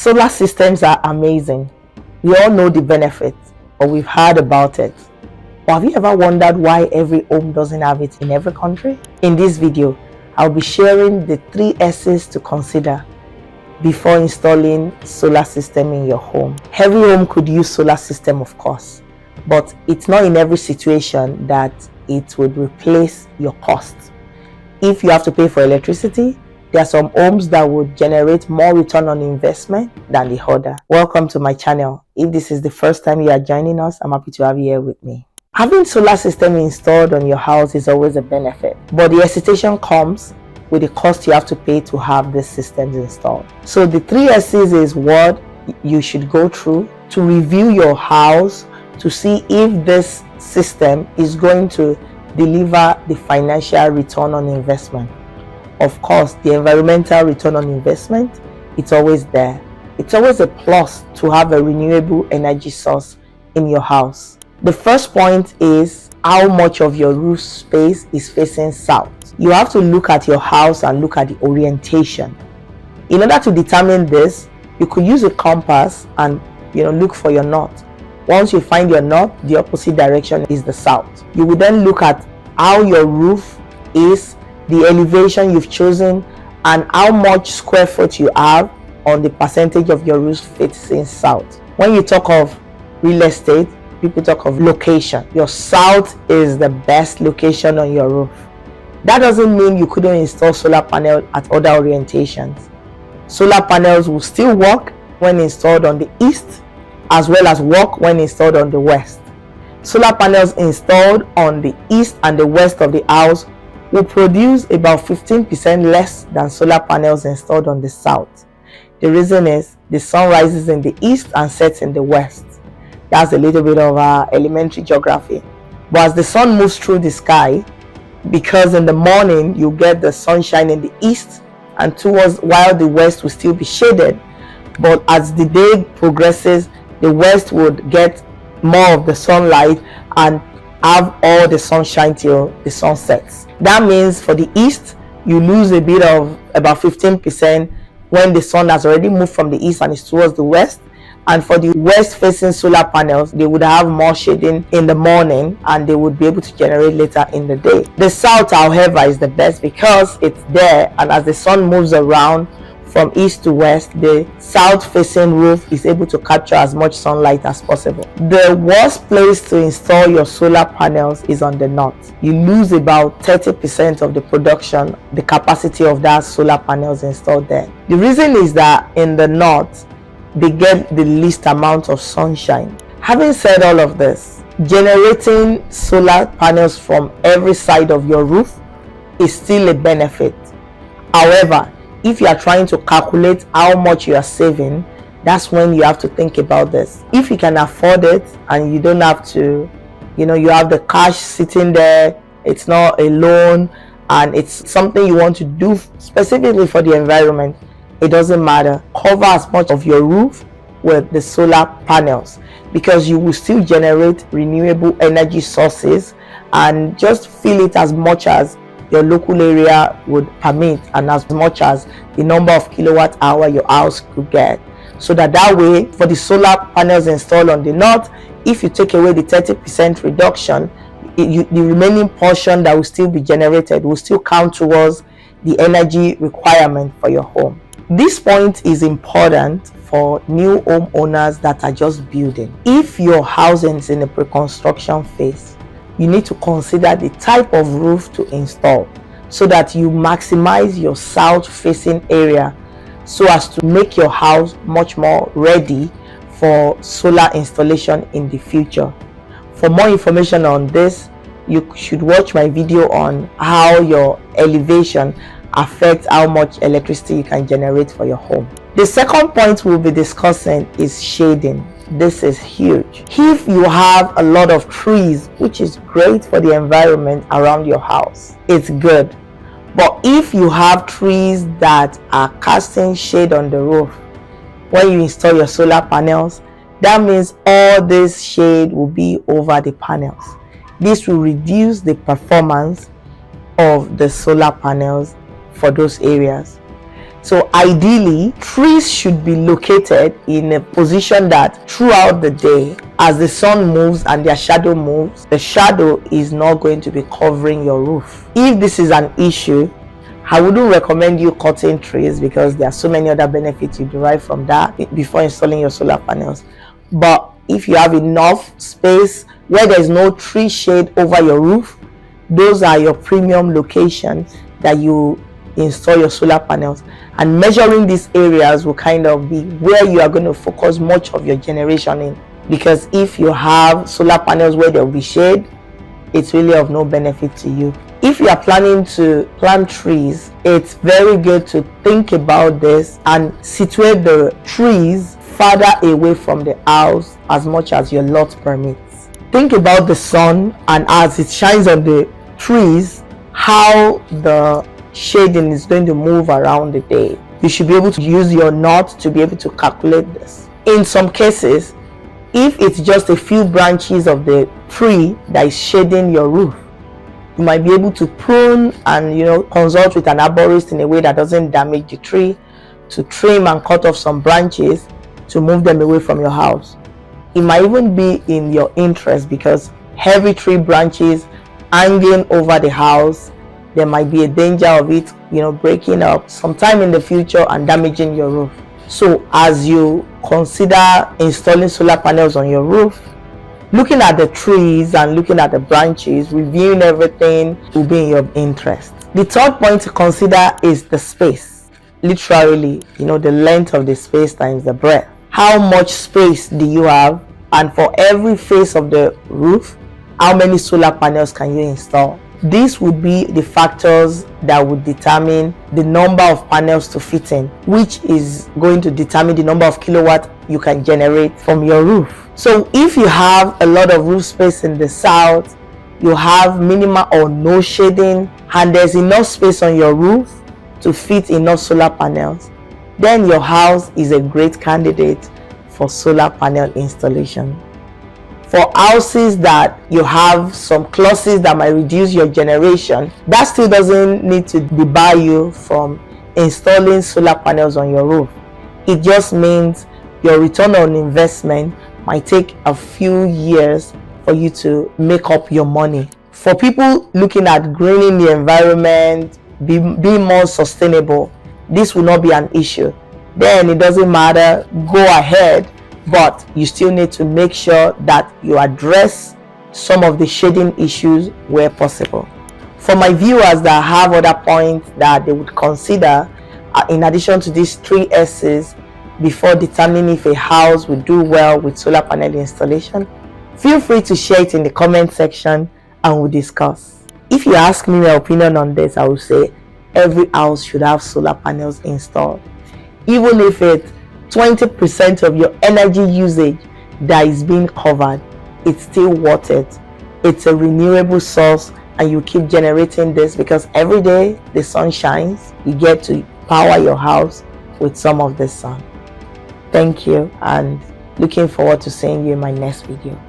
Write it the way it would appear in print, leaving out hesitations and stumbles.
Solar systems are amazing. We all know the benefits, or we've heard about it. But have you ever wondered why every home doesn't have it in every country? In this video, I'll be sharing the 3 S's to consider before installing solar system in your home. Every home could use solar system, of course, but it's not in every situation that it would replace your cost. If you have to pay for electricity, there are some homes that would generate more return on investment than the other. Welcome to my channel. If this is the first time you are joining us, I'm happy to have you here with me. Having solar system installed on your house is always a benefit, but the hesitation comes with the cost you have to pay to have these systems installed. So the 3 S's is what you should go through to review your house to see if this system is going to deliver the financial return on investment. Of course, the environmental return on investment, it's always there. It's always a plus to have a renewable energy source in your house. The first point is how much of your roof space is facing south. You have to look at your house and look at the orientation. In order to determine this, you could use a compass and look for your north. Once you find your north, the opposite direction is the south. You will then look at how your roof is, the elevation you've chosen, and how much square foot you have on the percentage of your roof facing south. When you talk of real estate, people talk of location. Your south is the best location on your roof. That doesn't mean you couldn't install solar panel at other orientations. Solar panels will still work when installed on the east, as well as work when installed on the west. Solar panels installed on the east and the west of the house will produce about 15% less than solar panels installed on the south. The reason is the sun rises in the east and sets in the west. That's a little bit of elementary geography. But as the sun moves through the sky, because in the morning you get the sunshine in the east and while the west will still be shaded, but as the day progresses, the west would get more of the sunlight and have all the sunshine till the sun sets. That means for the east, you lose a bit of about 15% when the sun has already moved from the east and is towards the west. And for the west facing solar panels, they would have more shading in the morning and they would be able to generate later in the day. The south, however, is the best because it's there, and as the sun moves around from east to west, the south facing roof is able to capture as much sunlight as possible. The worst place to install your solar panels is on the north. You lose about 30% of the production, the capacity of that solar panels installed there. The reason is that in the north, they get the least amount of sunshine. Having said all of this, generating solar panels from every side of your roof is still a benefit. However, if you are trying to calculate how much you are saving, that's when you have to think about this. If you can afford it and you don't have to, you have the cash sitting there, it's not a loan and it's something you want to do specifically for the environment, it doesn't matter. Cover as much of your roof with the solar panels because you will still generate renewable energy sources and just fill it as much as your local area would permit and as much as the number of kilowatt hour your house could get. So that way, for the solar panels installed on the north, if you take away the 30% reduction, the remaining portion that will still be generated will still count towards the energy requirement for your home. This point is important for new homeowners that are just building. If your housing is in a pre-construction phase, you need to consider the type of roof to install so that you maximize your south facing area so as to make your house much more ready for solar installation in the future. For more information on this, you should watch my video on how your elevation affects how much electricity you can generate for your home. The second point we'll be discussing is shading. This is huge. If you have a lot of trees, which is great for the environment around your house, it's good. But if you have trees that are casting shade on the roof, when you install your solar panels, that means all this shade will be over the panels. This will reduce the performance of the solar panels for those areas. So ideally, trees should be located in a position that throughout the day, as the sun moves and their shadow moves, the shadow is not going to be covering your roof. If this is an issue, I wouldn't recommend you cutting trees because there are so many other benefits you derive from that before installing your solar panels. But if you have enough space where there's no tree shade over your roof, those are your premium locations that you install your solar panels. And measuring these areas will kind of be where you are going to focus much of your generation in, because if you have solar panels where there will be shade, it's really of no benefit to you. If you are planning to plant trees, it's very good to think about this and situate the trees farther away from the house as much as your lot permits. Think about the sun, and as it shines on the trees, how the shading is going to move around the day. You should be able to use your knot to be able to calculate this. In some cases, if it's just a few branches of the tree that is shading your roof, you might be able to prune and consult with an arborist in a way that doesn't damage the tree, to trim and cut off some branches to move them away from your house. It might even be in your interest, because heavy tree branches hanging over the house, there might be a danger of it breaking up sometime in the future and damaging your roof. So as you consider installing solar panels on your roof, looking at the trees and looking at the branches, reviewing everything will be in your interest. The third point to consider is the space. Literally, the length of the space times the breadth. How much space do you have? And for every face of the roof, how many solar panels can you install? These would be the factors that would determine the number of panels to fit in, which is going to determine the number of kilowatt you can generate from your roof. So if you have a lot of roof space in the south, you have minimal or no shading, and there's enough space on your roof to fit enough solar panels, then your house is a great candidate for solar panel installation. For houses that you have some clauses that might reduce your generation, that still doesn't need to debar you from installing solar panels on your roof. It just means your return on investment might take a few years for you to make up your money. For people looking at greening the environment, being more sustainable, this will not be an issue. Then it doesn't matter, go ahead, but you still need to make sure that you address some of the shading issues where possible. For my viewers that have other points that they would consider in addition to these 3 S's before determining if a house would do well with solar panel installation, feel free to share it in the comment section and we'll discuss. If you ask me my opinion on this, I will say every house should have solar panels installed. Even if it's 20% of your energy usage that is being covered, it's still worth it. It's a renewable source and you keep generating this, because every day the sun shines, you get to power your house with some of the sun. Thank you, and looking forward to seeing you in my next video.